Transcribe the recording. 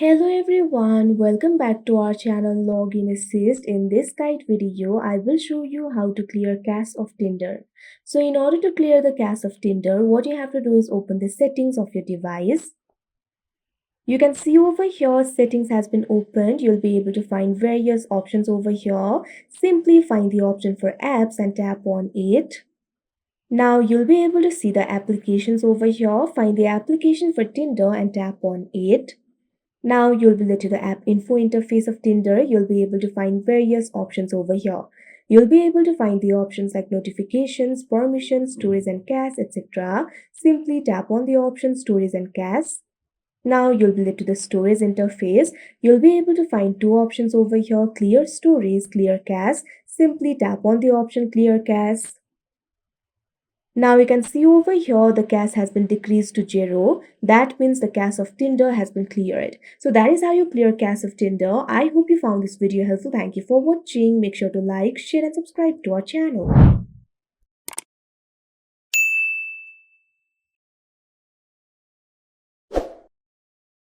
Hello everyone, welcome back to our channel Login Assist. In this guide video, I will show you how to clear cache of Tinder. So in order to clear the cache of Tinder, what you have to do is open the settings of your device. You can see over here settings has been opened. You'll be able to find various options over here. Simply find the option for apps and tap on it. Now you'll be able to see the applications over here. Find the application for Tinder and tap on it. Now you'll be led to the app info interface of Tinder. You'll be able to find various options over here. You'll be able to find the options like notifications, permissions, stories and cache, etc. Simply tap on the option stories and cache. Now you'll be led to the stories interface. You'll be able to find two options over here, clear stories, clear cache. Simply tap on the option clear cache. Now you can see over here the cache has been decreased to 0. That means the cache of Tinder has been cleared. So that is how you clear cache of Tinder. I hope you found this video helpful. Thank you for watching. Make sure to like, share and subscribe to our channel.